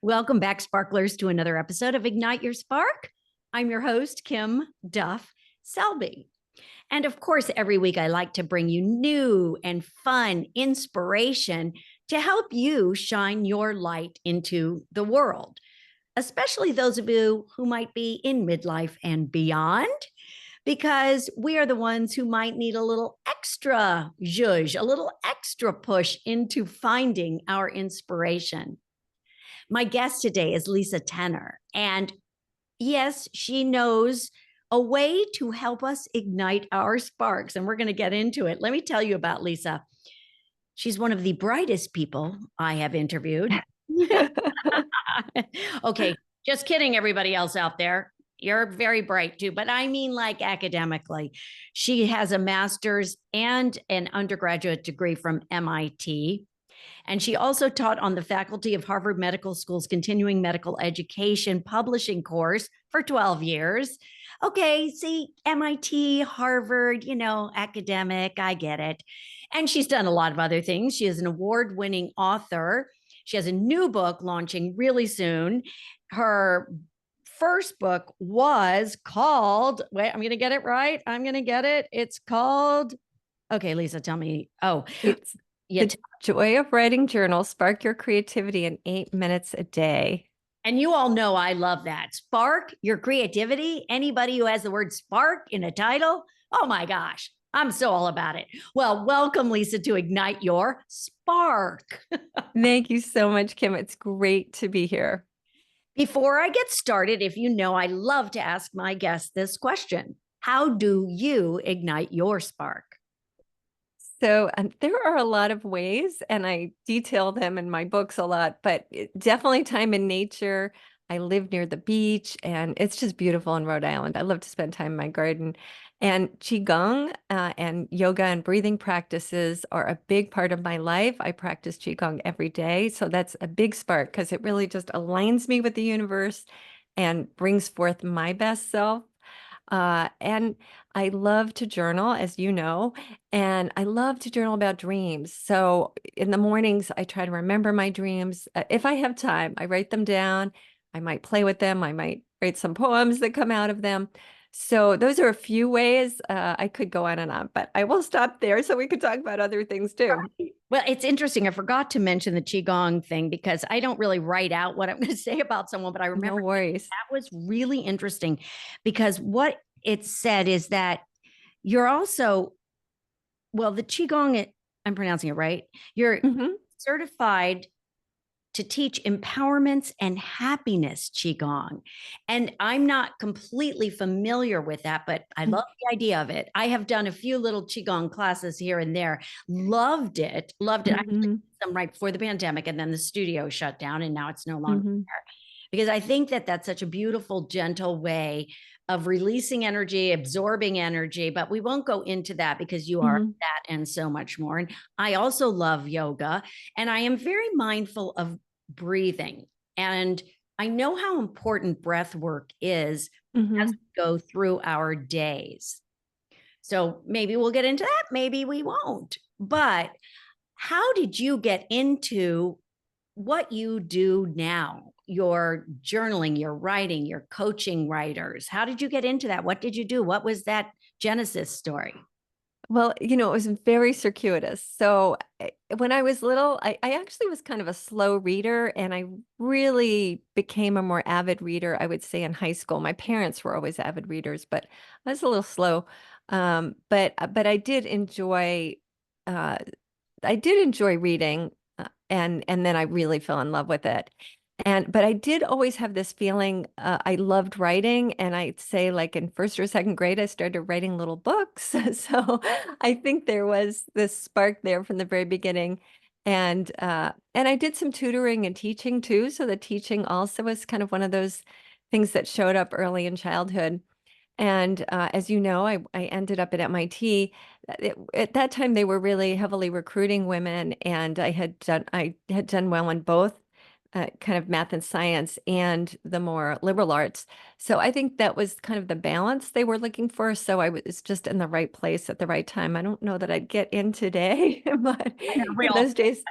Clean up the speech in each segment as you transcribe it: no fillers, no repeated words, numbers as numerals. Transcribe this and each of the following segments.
Welcome back, sparklers, to another episode of Ignite Your Spark. I'm your host, Kim Duff Selby. And of course, every week I like to bring you new and fun inspiration to help you shine your light into the world, especially those of you who might be in midlife and beyond, because we are the ones who might need a little extra zhuzh, a little extra push into finding our inspiration. My guest today is Lisa Tenner. And yes, she knows a way to help us ignite our sparks. And we're going to get into it. Let me tell you about Lisa. She's one of the brightest people I have interviewed. Okay, just kidding, everybody else out there. You're very bright too, but I mean like academically. She has a master's and an undergraduate degree from MIT. And she also taught on the faculty of Harvard Medical School's continuing medical education publishing course for 12 years. Okay, see, MIT, Harvard, academic, I get it. And she's done a lot of other things. She is an award-winning author. She has a new book launching really soon. Her first book was called, wait, I'm going to get it right. I'm going to get it. It's called, okay, Lisa, tell me. Oh, it's The Joy of Writing Journal, Spark Your Creativity in 8 minutes a day. And you all know I love that. Spark your creativity. Anybody who has the word spark in a title, oh my gosh, I'm so all about it. Well, welcome, Lisa, to Ignite Your Spark. Thank you so much, Kim. It's great to be here. Before I get started, if you know, I love to ask my guests this question. How do you ignite your spark? So there are a lot of ways, and I detail them in my books a lot, but definitely time in nature. I live near the beach, and it's just beautiful in Rhode Island. I love to spend time in my garden. And Qigong and yoga and breathing practices are a big part of my life. I practice Qigong every day. So that's a big spark because it really just aligns me with the universe and brings forth my best self. And I love to journal, as you know, and I love to journal about dreams. So in the mornings, I try to remember my dreams. If I have time, I write them down. I might play with them. I might write some poems that come out of them. So those are a few ways. I could go on and on, but I will stop there so we could talk about other things too. Well, it's interesting. I forgot to mention the Qigong thing because I don't really write out what I'm going to say about someone, but I remember No worries. that was really interesting because what it said is that you're also, well, the Qigong, I'm pronouncing it right. You're certified to teach empowerments and happiness Qigong. And I'm not completely familiar with that, but I love the idea of it. I have done a few little Qigong classes here and there. Loved it. Loved it. I did some right before the pandemic, and then the studio shut down, and now it's no longer there. Because I think that that's such a beautiful, gentle way of releasing energy, absorbing energy, but we won't go into that because you are that and so much more. And I also love yoga, and I am very mindful of breathing. And I know how important breath work is as we go through our days. So maybe we'll get into that, maybe we won't. But how did you get into what you do now? Your journaling, your writing, your coaching writers. How did you get into that? What did you do? What was that Genesis story? Well, it was very circuitous. So when I was little, I actually was kind of a slow reader, and I really became a more avid reader, I would say, in high school. My parents were always avid readers, but I was a little slow. But I did enjoy reading, and then I really fell in love with it. But I did always have this feeling I loved writing, and I'd say like in first or second grade, I started writing little books. So I think there was this spark there from the very beginning. And I did some tutoring and teaching too. So the teaching also was kind of one of those things that showed up early in childhood. And as you know, I ended up at MIT. At that time, they were really heavily recruiting women, and I had done well in both kind of math and science and the more liberal arts. So I think that was kind of the balance they were looking for. So I was just in the right place at the right time. I don't know that I'd get in today, but in those days,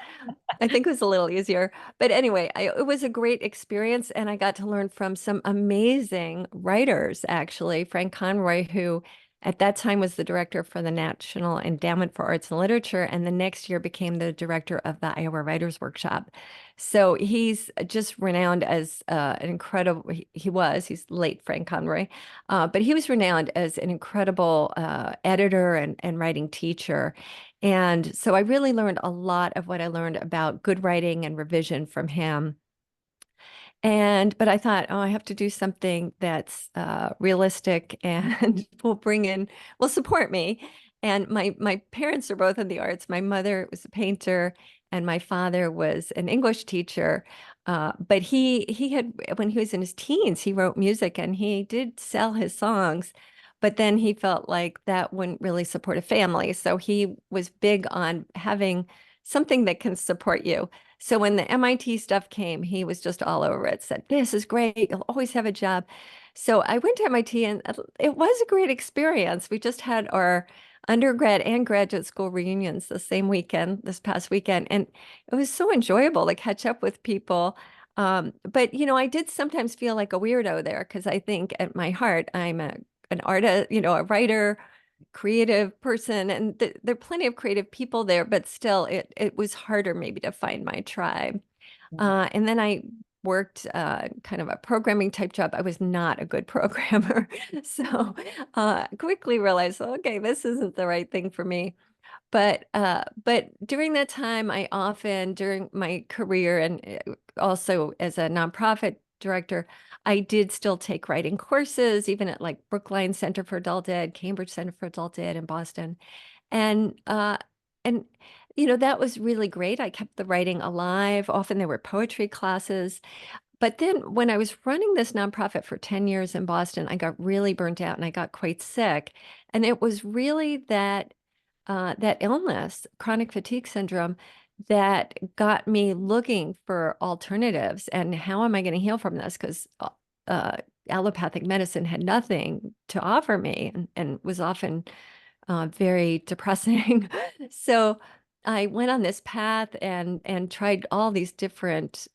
I think it was a little easier. But anyway, it was a great experience, and I got to learn from some amazing writers, actually. Frank Conroy, who at that time was the director for the National Endowment for Arts and Literature, and the next year became the director of the Iowa Writers Workshop. So he's just renowned as an incredible, he's late Frank Conroy, but he was renowned as an incredible editor and writing teacher. And so I really learned a lot of what I learned about good writing and revision from him. But I thought, oh, I have to do something that's realistic and will support me. And my parents are both in the arts. My mother was a painter, and my father was an English teacher. But he had, when he was in his teens, he wrote music and he did sell his songs. But then he felt like that wouldn't really support a family. So he was big on having something that can support you. So when the MIT stuff came, he was just all over it, said, this is great. You'll always have a job. So I went to MIT, and it was a great experience. We just had our undergrad and graduate school reunions the same weekend, this past weekend. And it was so enjoyable to catch up with people. But, I did sometimes feel like a weirdo there because I think at my heart, I'm an artist, a writer, creative person, and there are plenty of creative people there, but still it was harder maybe to find my tribe. And then I worked kind of a programming type job. I was not a good programmer. So quickly realized, okay, this isn't the right thing for me. But during that time, I often, during my career and also as a nonprofit director, I did still take writing courses, even at like Brookline Center for Adult Ed, Cambridge Center for Adult Ed in Boston. And and that was really great. I kept the writing alive. Often there were poetry classes. But then when I was running this nonprofit for 10 years in Boston, I got really burnt out and I got quite sick. And it was really that illness, chronic fatigue syndrome, that got me looking for alternatives and how am I going to heal from this? Because allopathic medicine had nothing to offer me and was often very depressing. So I went on this path and tried all these different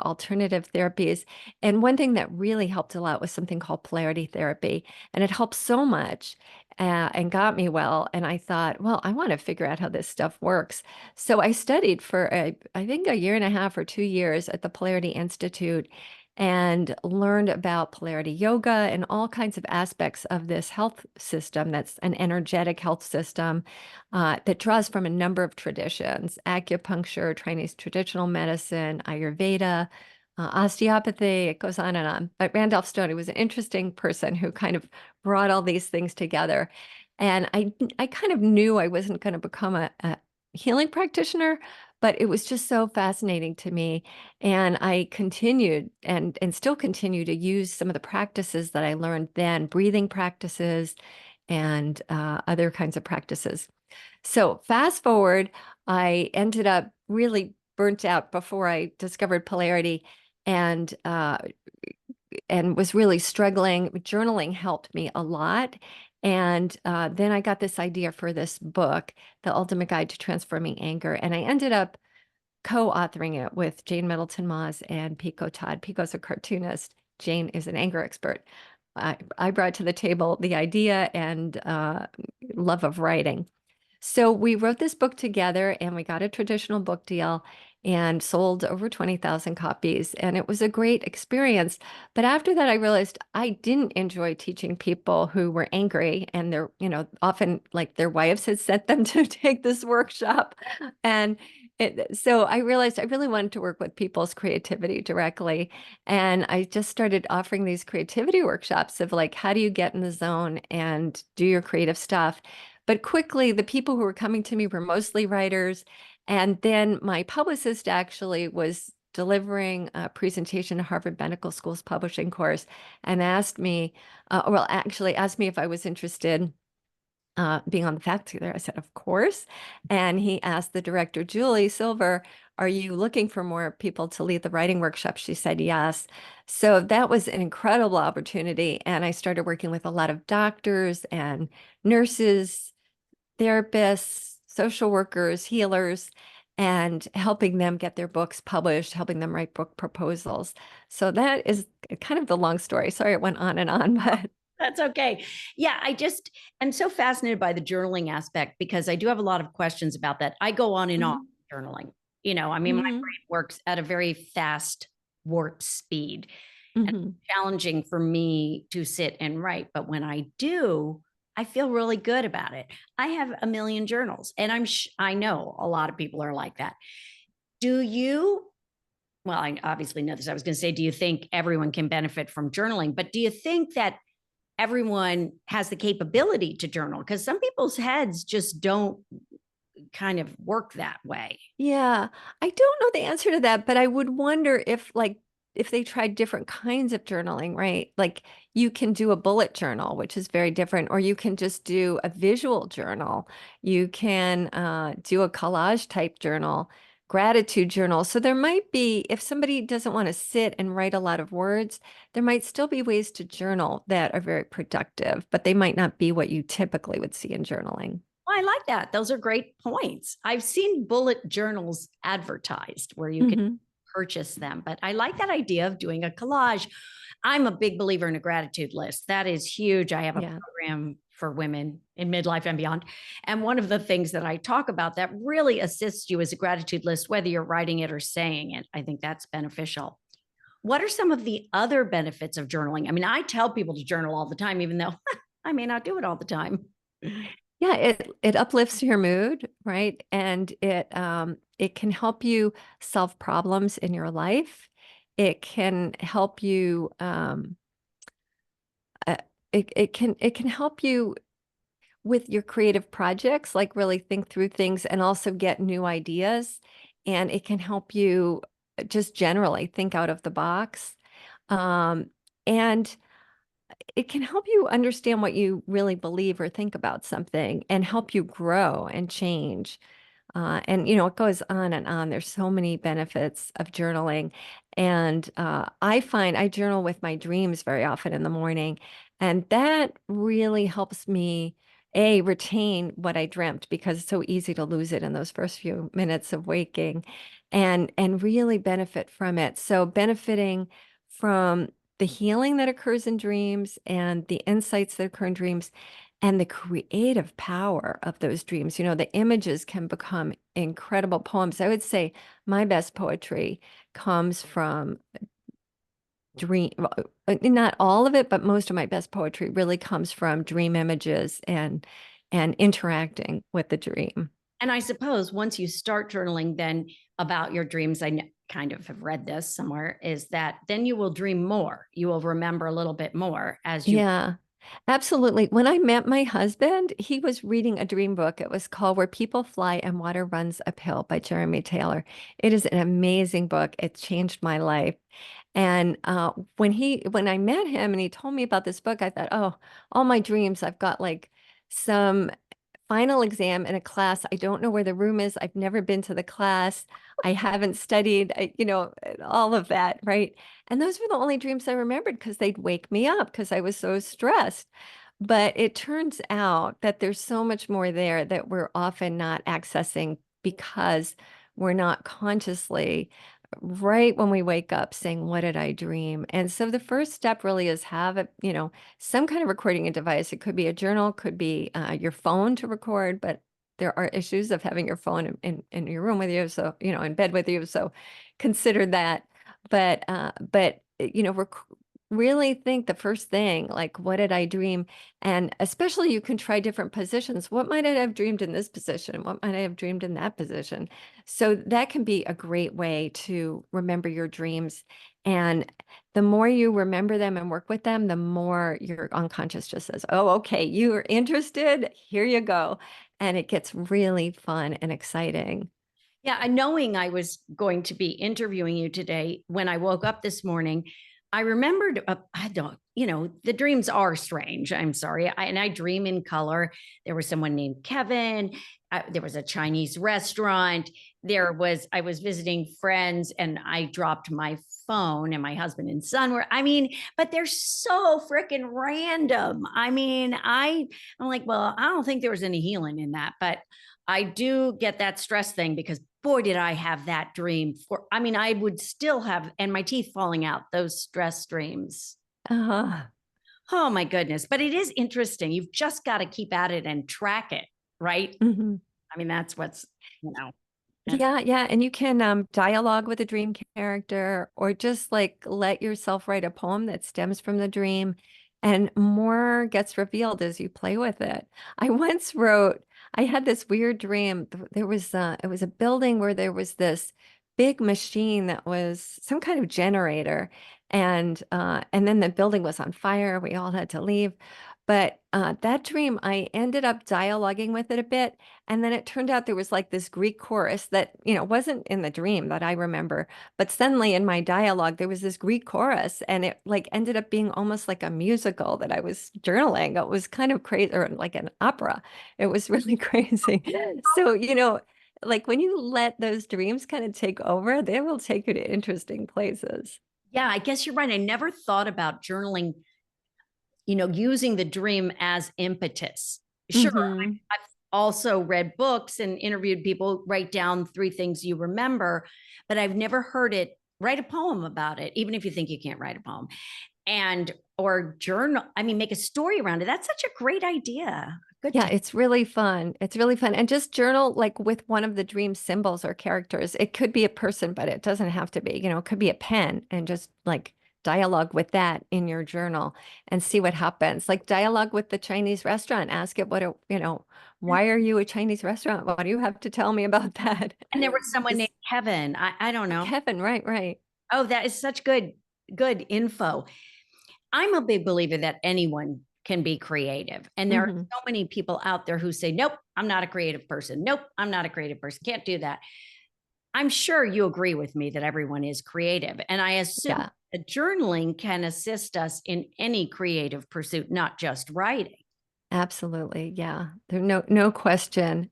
alternative therapies. And one thing that really helped a lot was something called polarity therapy. And it helped so much and got me well. And I thought, well, I want to figure out how this stuff works. So I studied for, I think, a year and a half or 2 years at the Polarity Institute and learned about polarity yoga and all kinds of aspects of this health system that's an energetic health system that draws from a number of traditions: acupuncture, Chinese traditional medicine, Ayurveda, osteopathy. It goes on and on. But Randolph Stone, he was an interesting person who kind of brought all these things together. And I kind of knew I wasn't going to become a healing practitioner, but it was just so fascinating to me. And I continued and still continue to use some of the practices that I learned then, breathing practices and other kinds of practices. So fast forward, I ended up really burnt out before I discovered polarity and was really struggling. Journaling helped me a lot. And then I got this idea for this book, The Ultimate Guide to Transforming Anger. And I ended up co-authoring it with Jane Middleton Moss and Pico Todd. Pico's a cartoonist. Jane is an anger expert. I brought to the table the idea and love of writing. So we wrote this book together and we got a traditional book deal and sold over 20,000 copies. And it was a great experience. But after that, I realized I didn't enjoy teaching people who were angry and they're, often like their wives had sent them to take this workshop. And so I realized I really wanted to work with people's creativity directly. And I just started offering these creativity workshops of like, how do you get in the zone and do your creative stuff? But quickly, the people who were coming to me were mostly writers. And then my publicist actually was delivering a presentation at Harvard Medical School's publishing course and asked me, actually asked me if I was interested being on the faculty there. I said, of course. And he asked the director, Julie Silver, are you looking for more people to lead the writing workshop? She said yes. So that was an incredible opportunity. And I started working with a lot of doctors and nurses, therapists, social workers, healers, and helping them get their books published, helping them write book proposals. So that is kind of the long story. Sorry, it went on and on, but That's okay. Yeah, I'm so fascinated by the journaling aspect because I do have a lot of questions about that. I go on and on journaling. I mean, my brain works at a very fast warp speed. And it's challenging for me to sit and write, but when I do, I feel really good about it. I have a million journals, and I know a lot of people are like that. Do you? Well, I obviously know this. I was going to say, do you think everyone can benefit from journaling? But do you think that everyone has the capability to journal? Because some people's heads just don't kind of work that way. Yeah, I don't know the answer to that, but I would wonder if they tried different kinds of journaling, right? Like you can do a bullet journal, which is very different, or you can just do a visual journal. You can do a collage type journal, gratitude journal. So there might be, if somebody doesn't want to sit and write a lot of words, there might still be ways to journal that are very productive, but they might not be what you typically would see in journaling. Well, I like that. Those are great points. I've seen bullet journals advertised where you can Hmm. purchase them, but I like that idea of doing a collage. I'm a big believer in a gratitude list. That is huge. I have a Yeah. program for women in midlife and beyond. And one of the things that I talk about that really assists you is a gratitude list, whether you're writing it or saying it. I think that's beneficial. What are some of the other benefits of journaling? I mean, I tell people to journal all the time, even though I may not do it all the time. Yeah, it uplifts your mood, right? And it can help you solve problems in your life. It can help you uh, it can help you with your creative projects, like really think through things and also get new ideas. And it can help you just generally think out of the box. And it can help you understand what you really believe or think about something and help you grow and change. And it goes on and on. There's so many benefits of journaling. And I find I journal with my dreams very often in the morning. And that really helps me, retain what I dreamt because it's so easy to lose it in those first few minutes of waking and really benefit from it. So benefiting from the healing that occurs in dreams and the insights that occur in dreams and the creative power of those dreams. The images can become incredible poems. I would say my best poetry comes from dream, not all of it, but most of my best poetry really comes from dream images and interacting with the dream. And I suppose once you start journaling, then about your dreams, kind of have read this somewhere, is that then you will dream more. You will remember a little bit more as you. Yeah, absolutely. When I met my husband, he was reading a dream book. It was called Where People Fly and Water Runs Uphill by Jeremy Taylor. It is an amazing book. It changed my life. And when I met him and he told me about this book, I thought, oh, all my dreams, I've got like some final exam in a class. I don't know where the room is. I've never been to the class. I haven't studied, all of that, right? And those were the only dreams I remembered because they'd wake me up because I was so stressed. But it turns out that there's so much more there that we're often not accessing because we're not consciously right when we wake up saying, what did I dream? And so the first step really is have some kind of recording device. It could be a journal, could be your phone to record, but there are issues of having your phone in your room with you. So, in bed with you. So consider that. But really think the first thing, like, what did I dream? And especially you can try different positions. What might I have dreamed in this position? What might I have dreamed in that position? So that can be a great way to remember your dreams. And the more you remember them and work with them, the more your unconscious just says, oh, okay, you are interested. Here you go. And it gets really fun and exciting. Yeah, knowing I was going to be interviewing you today, when I woke up this morning, I remembered, I don't, the dreams are strange. I'm sorry. And I dream in color. There was someone named Kevin. There was a Chinese restaurant. I was visiting friends and I dropped my phone and my husband and son were, but they're so freaking random. I'm like, well, I don't think there was any healing in that, but I do get that stress thing because boy, did I have that dream I would still have, and my teeth falling out, those stress dreams. Uh-huh. Oh my goodness. But it is interesting. You've just got to keep at it and track it, right? Mm-hmm. That's what's, you know. Yeah, yeah. And you can dialogue with a dream character or just like let yourself write a poem that stems from the dream and more gets revealed as you play with it. I once wrote, I had this weird dream. There was it was a building where there was this big machine that was some kind of generator and then the building was on fire. We all had to leave. But that dream, I ended up dialoguing with it a bit. And then it turned out there was like this Greek chorus that, wasn't in the dream that I remember. But suddenly in my dialogue, there was this Greek chorus and it like ended up being almost like a musical that I was journaling. It was kind of crazy, or like an opera. It was really crazy. So, like when you let those dreams kind of take over, they will take you to interesting places. Yeah, I guess you're right. I never thought about journaling, using the dream as impetus. Sure. Hmm. I've also read books and interviewed people, write down 3 things you remember, but I've never heard it write a poem about it, even if you think you can't write a poem. And or journal, make a story around it. That's such a great idea. Good Yeah, tip. it's really fun. It's really fun. And just journal like with one of the dream symbols or characters. It could be a person, but it doesn't have to be. It could be a pen and just like dialogue with that in your journal and see what happens. Like dialogue with the Chinese restaurant. Ask it why are you a Chinese restaurant? What do you have to tell me about that? And there was someone named Just Kevin. I don't know. Kevin, right, right. Oh, that is such good info. I'm a big believer that anyone can be creative. And there are Hmm. so many people out there who say, nope, I'm not a creative person. Nope, I'm not a creative person. Can't do that. I'm sure you agree with me that everyone is creative. And I assume Yeah. that journaling can assist us in any creative pursuit, not just writing. Absolutely. Yeah. There's no question.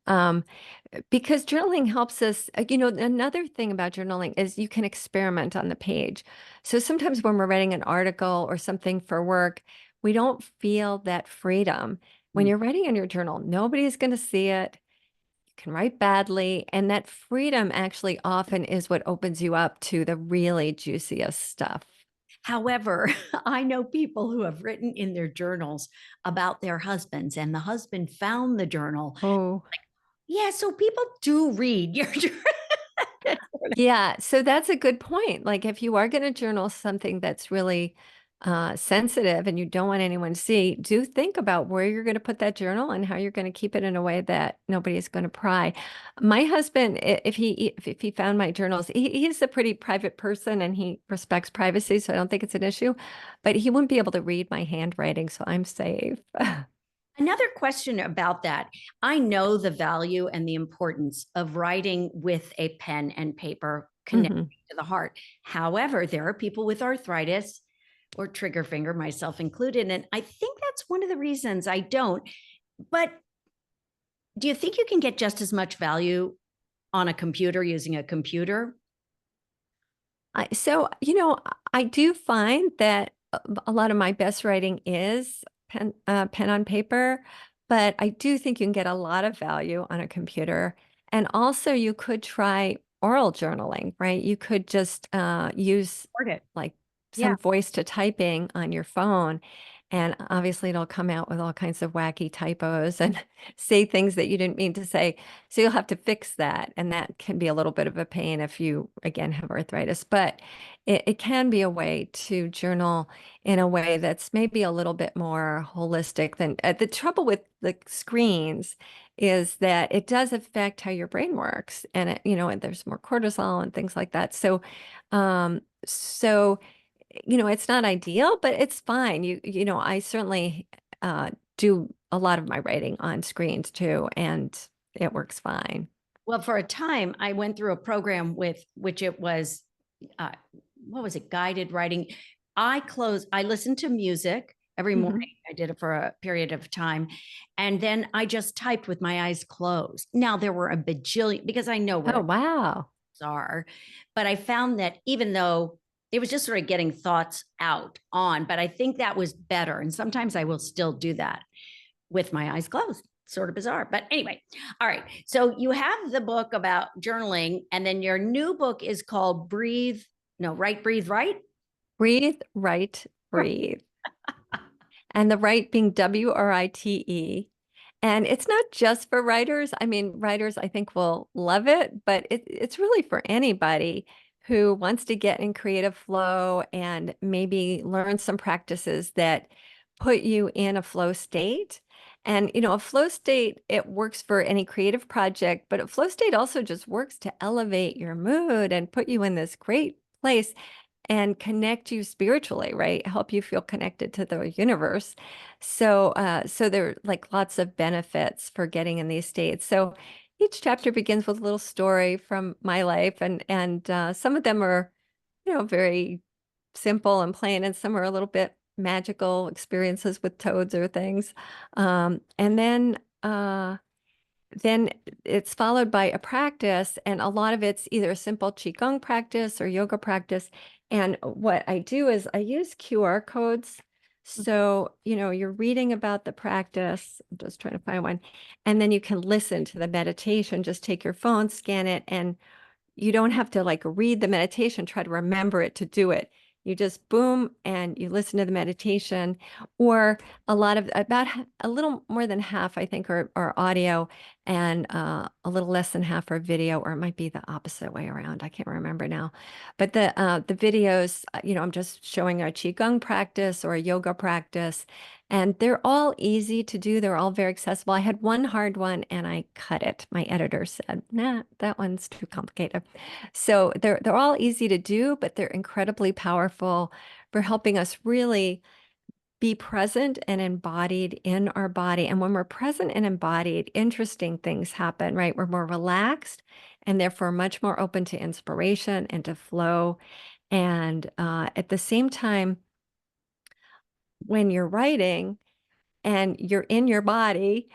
Because journaling helps us, another thing about journaling is you can experiment on the page. So sometimes when we're writing an article or something for work, we don't feel that freedom. When Mm. you're writing in your journal, nobody's going to see it. You can write badly, and that freedom actually often is what opens you up to the really juiciest stuff. However, I know people who have written in their journals about their husbands, and the husband found the journal. Oh. Yeah, so people do read your journal. Yeah, so that's a good point. Like if you are going to journal something that's really sensitive and you don't want anyone to see, do think about where you're going to put that journal and how you're going to keep it in a way that nobody is going to pry. My husband, if he found my journals, he's a pretty private person and he respects privacy, so I don't think it's an issue. But he wouldn't be able to read my handwriting, so I'm safe. Another question about that. I know the value and the importance of writing with a pen and paper connected Hmm. to the heart. However, there are people with arthritis or trigger finger, myself included. And I think that's one of the reasons I don't. But do you think you can get just as much value on a computer using a computer? So, I do find that a lot of my best writing is pen on paper, but I do think you can get a lot of value on a computer. And also, you could try oral journaling, right? You could just use Record it. like Yeah. some voice to typing on your phone. And obviously, it'll come out with all kinds of wacky typos and say things that you didn't mean to say. So you'll have to fix that. And that can be a little bit of a pain if you, again, have arthritis. But it can be a way to journal in a way that's maybe a little bit more holistic than the trouble with the screens is that it does affect how your brain works. And and there's more cortisol and things like that. So it's not ideal, but it's fine. I certainly do a lot of my writing on screens too, and it works fine. Well, for a time, I went through a program with which it was, uh, what was it, guided writing. I listened to music every Mm-hmm. morning. I did it for a period of time. And then I just typed with my eyes closed. Now there were a bajillion, because I know what Oh, wow. are, but I found that even though it was just sort of getting thoughts out on, but I think that was better. And sometimes I will still do that with my eyes closed. Sort of bizarre. But anyway, all right. So you have the book about journaling, and then your new book is called Breathe. No, Right, Breathe, Right. Breathe, right, breathe. And the right being WRITE. And it's not just for writers. I mean, writers, I think, will love it, but it's really for anybody who wants to get in creative flow and maybe learn some practices that put you in a flow state. And, a flow state, it works for any creative project, but a flow state also just works to elevate your mood and put you in this great place and connect you spiritually, right? Help you feel connected to the universe. So there are like lots of benefits for getting in these states. So each chapter begins with a little story from my life, and some of them are, very simple and plain, and some are a little bit magical experiences with toads or things. And then it's followed by a practice, and a lot of it's either a simple qigong practice or yoga practice. And what I do is I use QR codes. So, you're reading about the practice. I'm just trying to find one. And then you can listen to the meditation. Just take your phone, scan it, and you don't have to like read the meditation, try to remember it to do it. You just boom and you listen to the meditation, or about a little more than half, I think, are audio, and a little less than half are video, or it might be the opposite way around. I can't remember now. But the videos, I'm just showing a qigong practice or a yoga practice, and they're all easy to do. They're all very accessible. I had one hard one and I cut it. My editor said, "Nah, that one's too complicated." So they're all easy to do, but they're incredibly powerful for helping us really be present and embodied in our body. And when we're present and embodied, interesting things happen, right? We're more relaxed and therefore much more open to inspiration and to flow. And at the same time, when you're writing and you're in your body,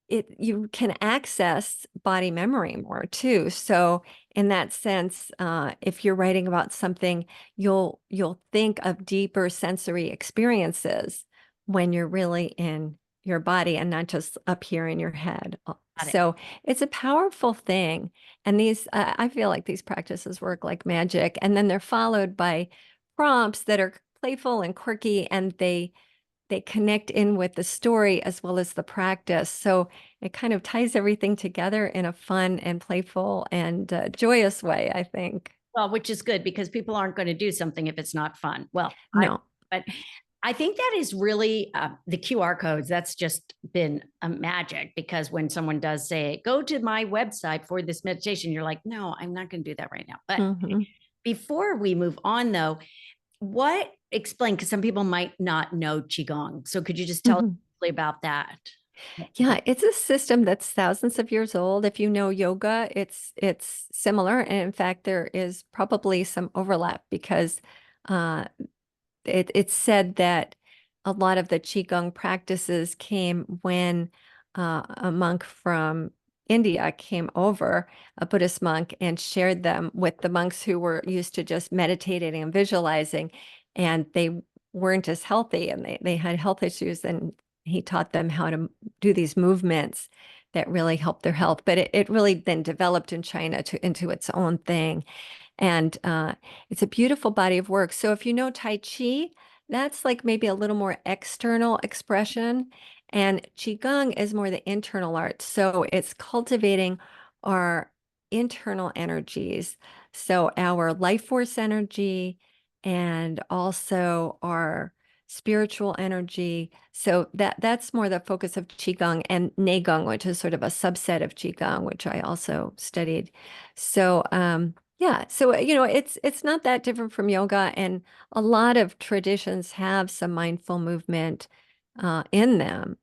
you can access body memory more too. So in that sense, if you're writing about something, you'll think of deeper sensory experiences when you're really in your body and not just up here in your head. Got it. So it's a powerful thing. And I feel like these practices work like magic. And then they're followed by prompts that are playful and quirky, and they connect in with the story as well as the practice. So it kind of ties everything together in a fun and playful and joyous way, I think. Well, which is good because people aren't going to do something if it's not fun. Well, No. but I think that is really the QR codes. That's just been a magic, because when someone does say, go to my website for this meditation, you're like, no, I'm not going to do that right now. But Mhm. before we move on, though, explain, because some people might not know Qigong. So could you just tell us Mhm. about that? Yeah, it's a system that's thousands of years old. If you know yoga, it's similar. And in fact, there is probably some overlap because uh, it's said that a lot of the Qigong practices came when a monk from India came over, a Buddhist monk, and shared them with the monks who were used to just meditating and visualizing, and they weren't as healthy and they had health issues. And he taught them how to do these movements that really helped their health. But it really then developed in China into its own thing. And it's a beautiful body of work. So if you know Tai Chi, that's like maybe a little more external expression. And Qigong is more the internal art. So it's cultivating our internal energies. So our life force energy and also our spiritual energy. So that's more the focus of Qigong, and Neigong, which is sort of a subset of Qigong, which I also studied. So yeah, so it's not that different from yoga, and a lot of traditions have some mindful movement in them.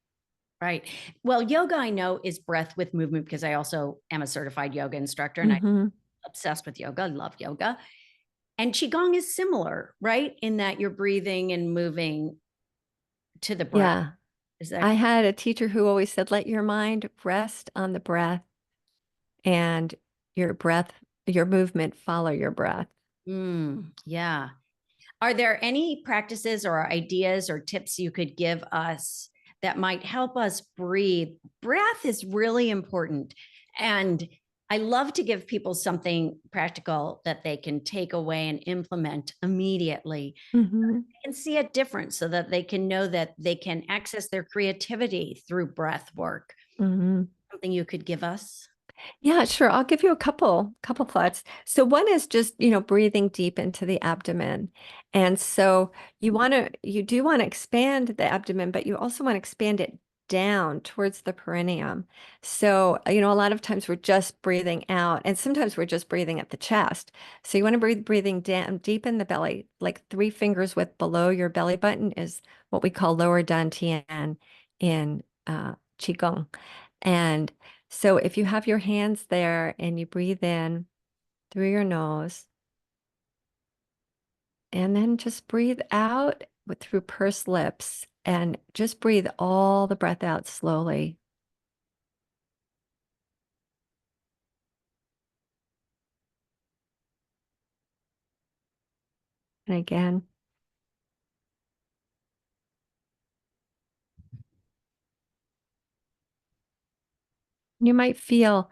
Right. Well, yoga, I know, is breath with movement, because I also am a certified yoga instructor and I'm Hmm. obsessed with yoga. I love yoga. And Qigong is similar, right? In that you're breathing and moving to the breath. Yeah. Is that I had a teacher who always said, let your mind rest on the breath and your breath, your movement follow your breath. Yeah. Are there any practices or ideas or tips you could give us that might help us breathe? Breath is really important. And I love to give people something practical that they can take away and implement immediately and see a difference so that they can know that they can access their creativity through breath work. Mm-hmm. Something you could give us? Yeah, sure. I'll give you a couple thoughts. So one is just, breathing deep into the abdomen. And so you do want to expand the abdomen, but you also want to expand it down towards the perineum. So, a lot of times we're just breathing out, and sometimes we're just breathing at the chest. So you want to breathing down deep in the belly, like 3 fingers width below your belly button is what we call lower dantian in Qigong. And so if you have your hands there and you breathe in through your nose and then just breathe out through pursed lips and just breathe all the breath out slowly. And again, you might feel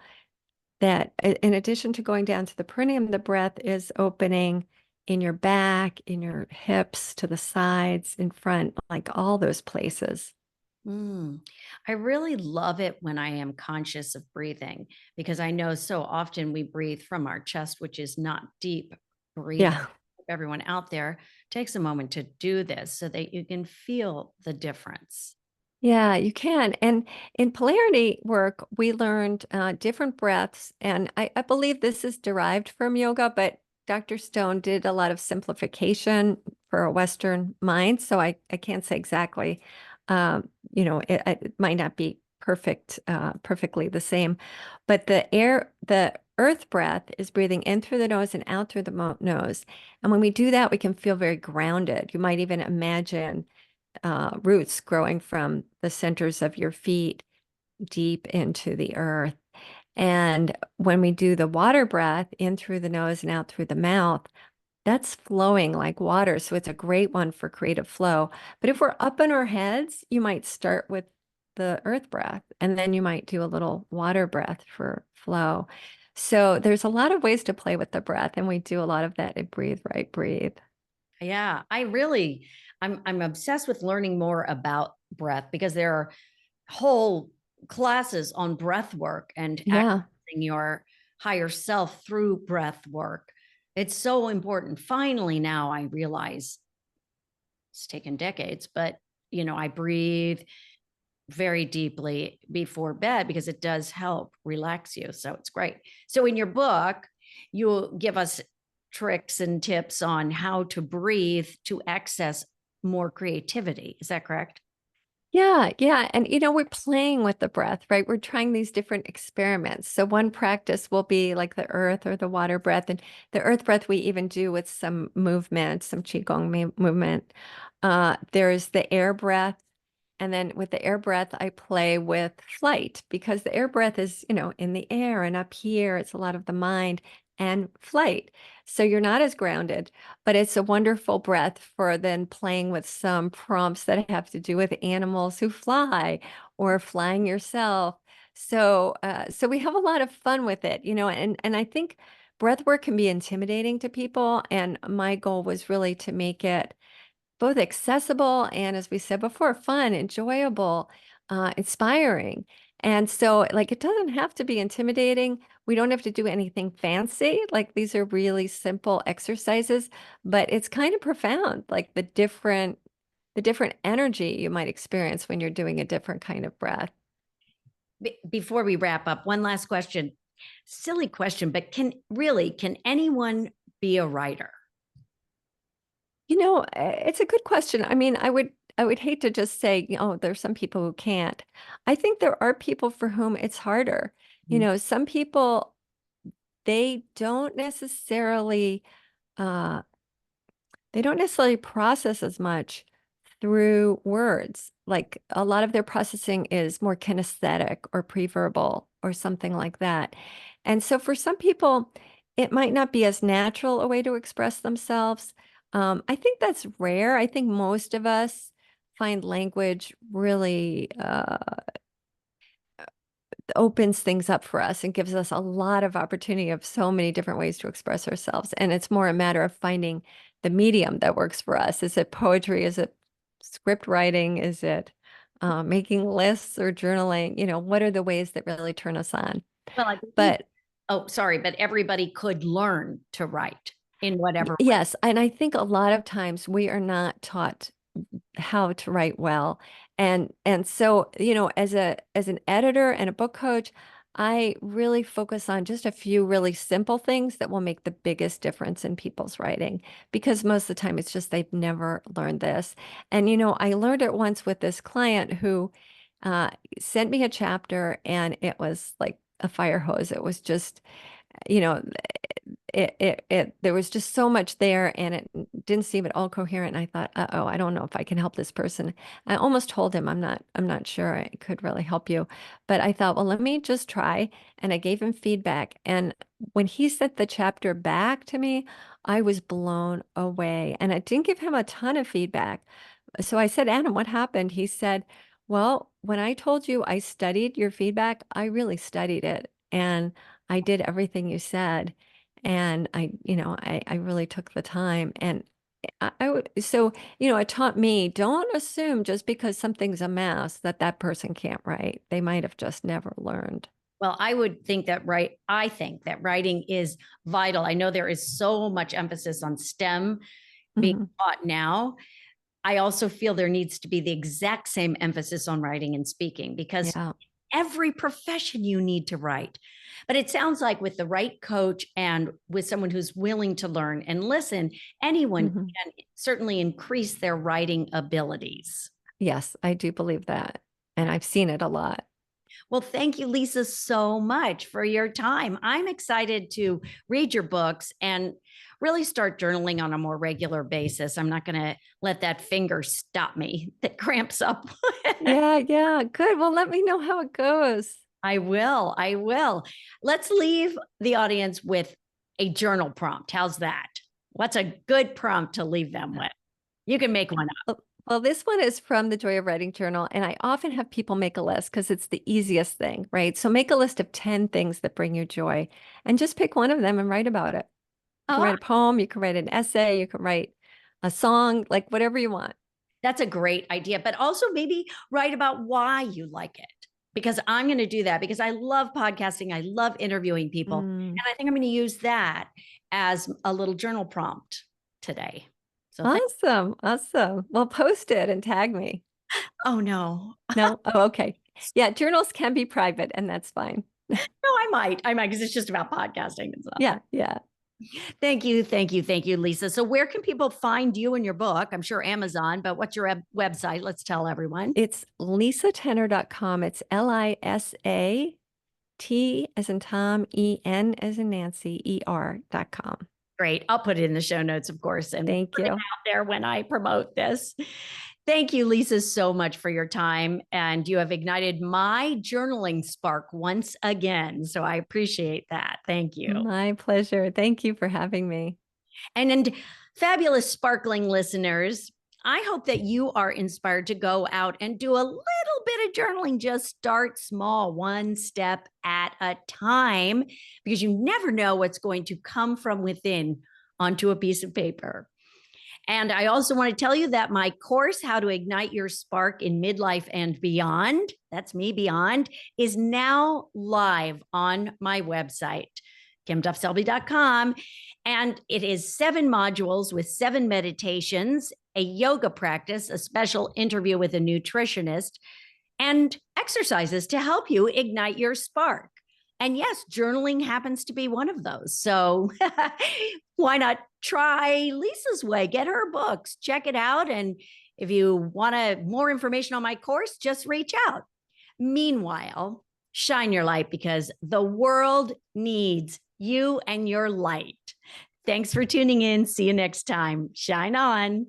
that in addition to going down to the perineum, the breath is opening in your back, in your hips, to the sides, in front, like all those places. I really love it when I am conscious of breathing because I know so often we breathe from our chest, which is not deep breathing. Yeah. Everyone out there takes a moment to do this so that you can feel the difference. Yeah, you can. And in polarity work, we learned different breaths. And I believe this is derived from yoga, but Dr. Stone did a lot of simplification for a Western mind. So I can't say exactly, it might not be perfectly the same. But the earth breath is breathing in through the nose and out through the nose. And when we do that, we can feel very grounded. You might even imagine roots growing from the centers of your feet deep into the earth. And when we do the water breath in through the nose and out through the mouth, that's flowing like water. So it's a great one for creative flow. But if we're up in our heads, you might start with the earth breath and then you might do a little water breath for flow. So there's a lot of ways to play with the breath, and we do a lot of that at Breathe Right Breathe. Yeah, I'm obsessed with learning more about breath because there are whole classes on breath work and Yeah. accessing your higher self through breath work. It's so important. Finally, now I realize it's taken decades, but I breathe very deeply before bed because it does help relax you. So it's great. So in your book, you'll give us tricks and tips on how to breathe to access more creativity. Is that correct? Yeah, yeah. And we're playing with the breath, right? We're trying these different experiments. So one practice will be like the earth or the water breath. And the earth breath we even do with some movement, some Qigong movement. There's the air breath. And then with the air breath, I play with flight because the air breath is, in the air and up here. It's a lot of the mind and flight. So you're not as grounded, but it's a wonderful breath for then playing with some prompts that have to do with animals who fly or flying yourself. So we have a lot of fun with it, and I think breath work can be intimidating to people. And my goal was really to make it both accessible and, as we said before, fun, enjoyable, inspiring. And so, like, it doesn't have to be intimidating. We don't have to do anything fancy. Like, these are really simple exercises, but it's kind of profound, like the different energy you might experience when you're doing a different kind of breath. Before we wrap up, one last question. Silly question, but can anyone be a writer? It's a good question. I mean, I would hate to just say, there's some people who can't. I think there are people for whom it's harder. Some people, they don't necessarily uh they don't necessarily process as much through words. Like a lot of their processing is more kinesthetic or preverbal or something like that. And so for some people, it might not be as natural a way to express themselves. I think that's rare. I think most of us find language really opens things up for us and gives us a lot of opportunity of so many different ways to express ourselves. And it's more a matter of finding the medium that works for us. Is it poetry? Is it script writing? Is it making lists or journaling? You know, what are the ways that really turn us on? Well, I believe, But oh, sorry, but everybody could learn to write in whatever way. yes, and I think a lot of times we are not taught how to write well. And so, you know, as an editor and a book coach, I really focus on just a few really simple things that will make the biggest difference in people's writing because most of the time it's just they've never learned this. And you know, I learned it once with this client who uh, sent me a chapter and it was like a fire hose. It was just, you know, there was just so much there and it didn't seem at all coherent. And I thought, uh-oh, I don't know if I can help this person. I almost told him, I'm not sure I could really help you. But I thought, well, let me just try. And I gave him feedback. And when he sent the chapter back to me, I was blown away. And I didn't give him a ton of feedback. So I said, Adam, what happened? He said, well, when I told you I studied your feedback, I really studied it. And I did everything you said. And I really took the time and I would, so, you know, it taught me, don't assume just because something's a mess that that person can't write. They might have just never learned. Well, I think that writing is vital. I know there is so much emphasis on STEM being Mhm. taught now. I also feel there needs to be the exact same emphasis on writing and speaking because Yeah. every profession you need to write. But it sounds like with the right coach and with someone who's willing to learn and listen, anyone Mhm. can certainly increase their writing abilities. Yes, I do believe that. And I've seen it a lot. Well, thank you, Lisa, so much for your time. I'm excited to read your books and really start journaling on a more regular basis. I'm not going to let that finger stop me that cramps up. Yeah, yeah. Good. Well, let me know how it goes. I will. I will. Let's leave the audience with a journal prompt. How's that? What's a good prompt to leave them with? You can make one up. Well, this one is from the Joy of Writing Journal, and I often have people make a list because it's the easiest thing, right? So make a list of 10 things that bring you joy and just pick one of them and write about it. You can Oh, write a poem, you can write an essay, you can write a song, like whatever you want. that's a great idea. But also maybe write about why you like it. Because I'm going to do that because I love podcasting. I love interviewing people. Mm, And I think I'm going to use that as a little journal prompt today. So awesome. Awesome. Well, post it and tag me. oh no. No? Oh, okay. Yeah, journals can be private, and that's fine. No, I might, because it's just about podcasting and stuff. Yeah, yeah. Thank you. Thank you. Thank you, Lisa. So, where can people find you and your book? I'm sure Amazon, but what's your website? Let's tell everyone. It's lisatenner.com. It's LISAT as in Tom, EN as in Nancy, ER.com. Great. I'll put it in the show notes, of course, and Thank put it you. out there when I promote this. Thank you, Lisa, so much for your time. And you have ignited my journaling spark once again. So, I appreciate that. Thank you. My pleasure. Thank you for having me. And fabulous sparkling listeners, I hope that you are inspired to go out and do a little bit of journaling. Just start small, one step at a time, because you never know what's going to come from within onto a piece of paper. And I also want to tell you that my course, How to Ignite Your Spark in Midlife and Beyond, that's me, Beyond, is now live on my website, kimduffselby.com. And it is 7 modules with 7 meditations, a yoga practice, a special interview with a nutritionist, and exercises to help you ignite your spark. And yes, journaling happens to be one of those. So why not try Lisa's way? Get her books, check it out. And if you want more information on my course, just reach out. Meanwhile, shine your light because the world needs you and your light. Thanks for tuning in. See you next time. Shine on.